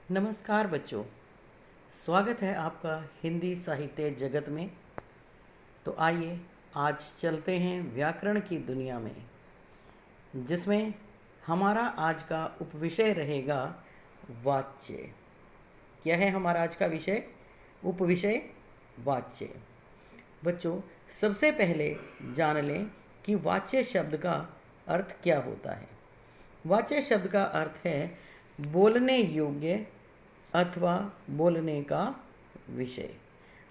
नमस्कार बच्चों। स्वागत है आपका हिंदी साहित्य जगत में। तो आइए आज चलते हैं व्याकरण की दुनिया में, जिसमें हमारा आज का उपविषय रहेगा वाच्य। क्या है हमारा आज का विषय? उपविषय वाच्य। बच्चों, सबसे पहले जान लें कि वाच्य शब्द का अर्थ क्या होता है। वाच्य शब्द का अर्थ है बोलने योग्य अथवा बोलने का विषय।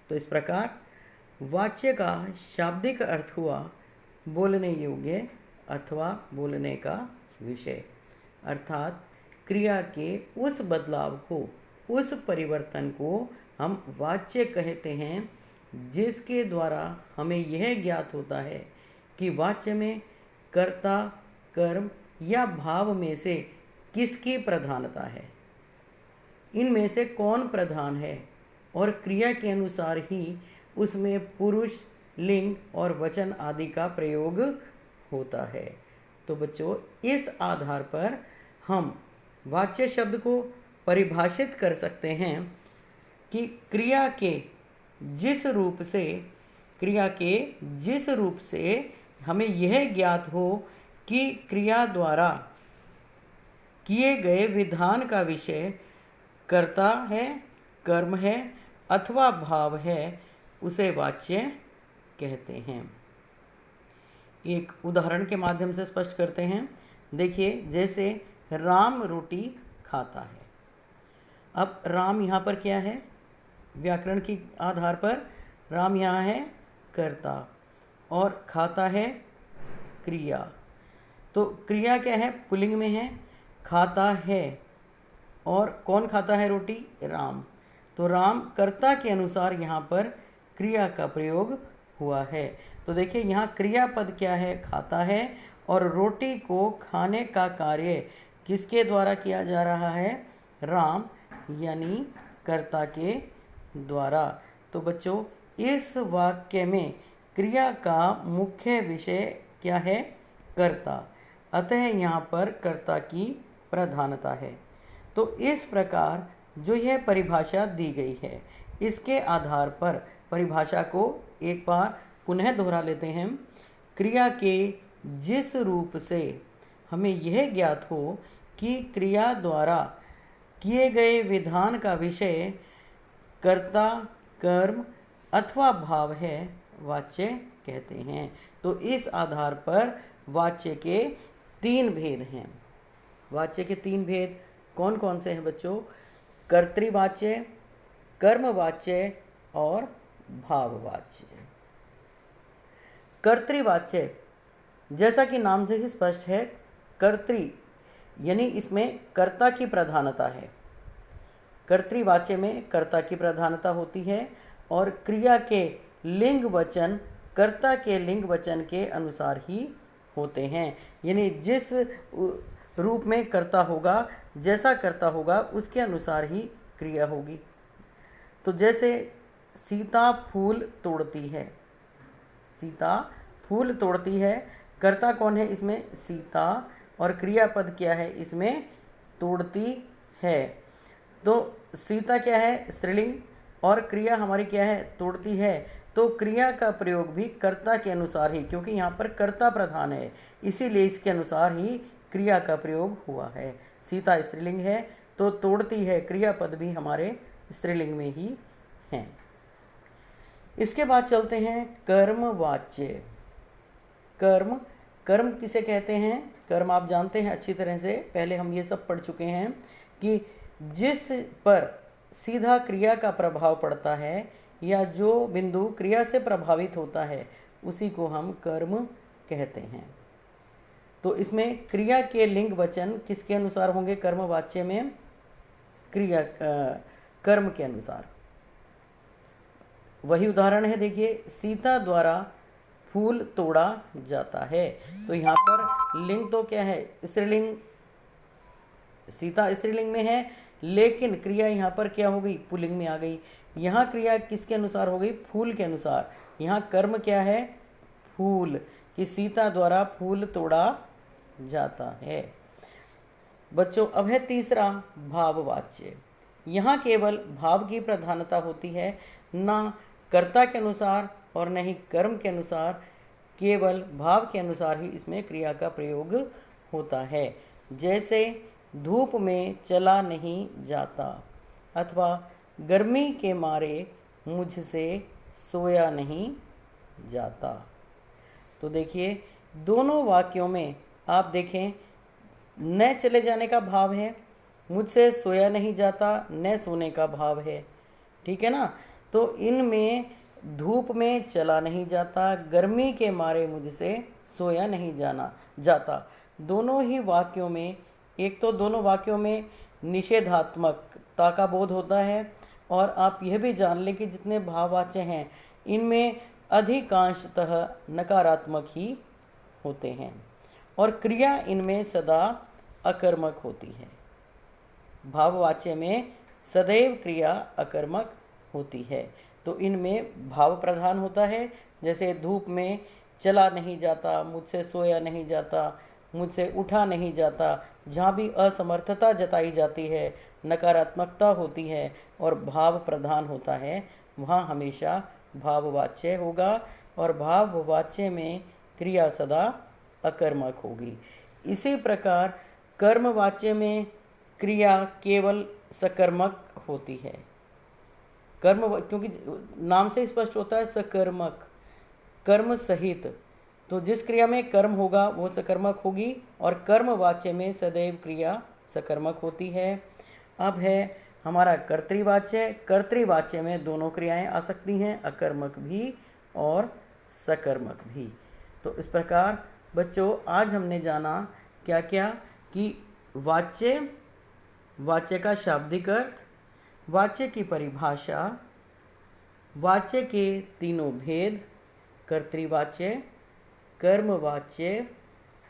तो इस प्रकार वाच्य का शाब्दिक अर्थ हुआ बोलने योग्य अथवा बोलने का विषय, अर्थात क्रिया के उस बदलाव को, उस परिवर्तन को हम वाच्य कहते हैं, जिसके द्वारा हमें यह ज्ञात होता है कि वाच्य में कर्ता, कर्म या भाव में से किसकी प्रधानता है, इनमें से कौन प्रधान है, और क्रिया के अनुसार ही उसमें पुरुष, लिंग और वचन आदि का प्रयोग होता है। तो बच्चों, इस आधार पर हम वाच्य शब्द को परिभाषित कर सकते हैं कि क्रिया के जिस रूप से हमें यह ज्ञात हो कि क्रिया द्वारा किए गए विधान का विषय कर्ता है, कर्म है अथवा भाव है, उसे वाच्य कहते हैं। एक उदाहरण के माध्यम से स्पष्ट करते हैं। देखिए, जैसे राम रोटी खाता है। अब राम यहाँ पर क्या है? व्याकरण के आधार पर राम यहाँ है कर्ता और खाता है क्रिया। तो क्रिया क्या है? पुल्लिंग में है, खाता है। और कौन खाता है रोटी? राम। तो राम कर्ता के अनुसार यहाँ पर क्रिया का प्रयोग हुआ है। तो देखिए, यहाँ क्रियापद क्या है? खाता है। और रोटी को खाने का कार्य किसके द्वारा किया जा रहा है? राम, यानी कर्ता के द्वारा। तो बच्चों, इस वाक्य में क्रिया का मुख्य विषय क्या है? कर्ता। अतः यहाँ पर कर्ता की प्रधानता है। तो इस प्रकार जो यह परिभाषा दी गई है, इसके आधार पर परिभाषा को एक बार पुनः दोहरा लेते हैं। क्रिया के जिस रूप से हमें यह ज्ञात हो कि क्रिया द्वारा किए गए विधान का विषय कर्ता, कर्म अथवा भाव है, वाच्य कहते हैं। तो इस आधार पर वाच्य के 3 भेद हैं। वाच्य के 3 भेद कौन कौन से हैं बच्चों? कर्तृवाच्य, कर्मवाच्य और भाववाच्य। कर्तृवाच्य, जैसा कि नाम से ही स्पष्ट है, कर्तृ यानी इसमें कर्ता की प्रधानता है। कर्तृवाच्य में कर्ता की प्रधानता होती है और क्रिया के लिंग वचन कर्ता के लिंग वचन के अनुसार ही होते हैं। यानी जिस रूप में कर्ता होगा, जैसा कर्ता होगा, उसके अनुसार ही क्रिया होगी। तो जैसे सीता फूल तोड़ती है, सीता फूल तोड़ती है, कर्ता कौन है इसमें? सीता। और क्रियापद क्या है इसमें? तोड़ती है। तो सीता क्या है? स्त्रीलिंग। और क्रिया हमारी क्या है? तोड़ती है। तो क्रिया का प्रयोग भी कर्ता के अनुसार ही, क्योंकि यहाँ पर कर्ता प्रधान है, इसीलिए इसके अनुसार ही क्रिया का प्रयोग हुआ है। सीता स्त्रीलिंग है तो तोड़ती है क्रियापद भी हमारे स्त्रीलिंग में ही हैं। इसके बाद चलते हैं कर्मवाच्य। कर्म, कर्म किसे कहते हैं? कर्म आप जानते हैं अच्छी तरह से, पहले हम ये सब पढ़ चुके हैं कि जिस पर सीधा क्रिया का प्रभाव पड़ता है या जो बिंदु क्रिया से प्रभावित होता है, उसी को हम कर्म कहते हैं। तो इसमें क्रिया के लिंग वचन किसके अनुसार होंगे? कर्मवाच्य में क्रिया कर्म के अनुसार। वही उदाहरण है, देखिए, सीता द्वारा फूल तोड़ा जाता है। तो यहाँ पर लिंग तो क्या है? स्त्रीलिंग। सीता स्त्रीलिंग में है, लेकिन क्रिया यहाँ पर क्या हो गई? पुल्लिंग में आ गई। यहाँ क्रिया किसके अनुसार हो गई? फूल के अनुसार। यहाँ कर्म क्या है? फूल, कि सीता द्वारा फूल तोड़ा जाता है। बच्चों, अब है तीसरा भाववाच्य। यहाँ केवल भाव की प्रधानता होती है, ना कर्ता के अनुसार और न ही कर्म के अनुसार, केवल भाव के अनुसार ही इसमें क्रिया का प्रयोग होता है। जैसे धूप में चला नहीं जाता अथवा गर्मी के मारे मुझसे सोया नहीं जाता। तो देखिए दोनों वाक्यों में आप देखें न चले जाने का भाव है, मुझसे सोया नहीं जाता न सोने का भाव है, ठीक है ना। तो इनमें धूप में चला नहीं जाता, गर्मी के मारे मुझसे सोया नहीं जाता, दोनों ही वाक्यों में, एक तो दोनों वाक्यों में निषेधात्मकता का बोध होता है, और आप यह भी जान लें कि जितने भाववाच्य हैं इनमें अधिकांशतः नकारात्मक ही होते हैं, और क्रिया इनमें सदा अकर्मक होती है। भाववाच्य में सदैव क्रिया अकर्मक होती है, तो इनमें भाव प्रधान होता है। जैसे धूप में चला नहीं जाता, मुझसे सोया नहीं जाता, मुझसे उठा नहीं जाता, जहाँ भी असमर्थता जताई जाती है, नकारात्मकता होती है और भाव प्रधान होता है, वहाँ हमेशा भाववाच्य होगा, और भाववाच्य में क्रिया सदा अकर्मक होगी। इसी प्रकार कर्मवाच्य में क्रिया केवल सकर्मक होती है। कर्म, क्योंकि नाम से स्पष्ट होता है सकर्मक, कर्म सहित, तो जिस क्रिया में कर्म होगा वो सकर्मक होगी, और कर्मवाच्य में सदैव क्रिया सकर्मक होती है। अब है हमारा कर्तृवाच्य। कर्तृवाच्य में दोनों क्रियाएं आ सकती हैं, अकर्मक भी और सकर्मक भी। तो इस प्रकार बच्चों आज हमने जाना क्या क्या कि वाच्य का शाब्दिक अर्थ, वाच्य की परिभाषा, वाच्य के तीनों भेद, कर्तृवाच्य, कर्मवाच्य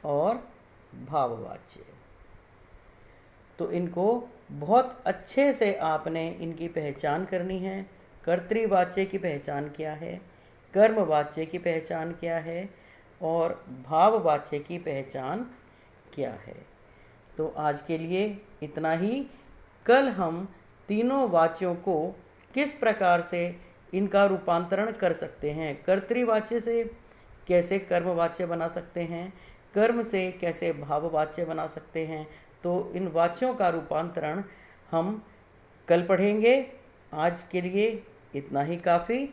और भाववाच्य। तो इनको बहुत अच्छे से आपने इनकी पहचान करनी है। कर्तृवाच्य की पहचान क्या है, कर्मवाच्य की पहचान क्या है और भाववाच्य की पहचान क्या है। तो आज के लिए इतना ही। कल हम तीनों वाच्यों को किस प्रकार से इनका रूपांतरण कर सकते हैं, कर्तृवाच्य से कैसे कर्मवाच्य बना सकते हैं, कर्म से कैसे भाववाच्य बना सकते हैं, तो इन वाच्यों का रूपांतरण हम कल पढ़ेंगे। आज के लिए इतना ही काफ़ी।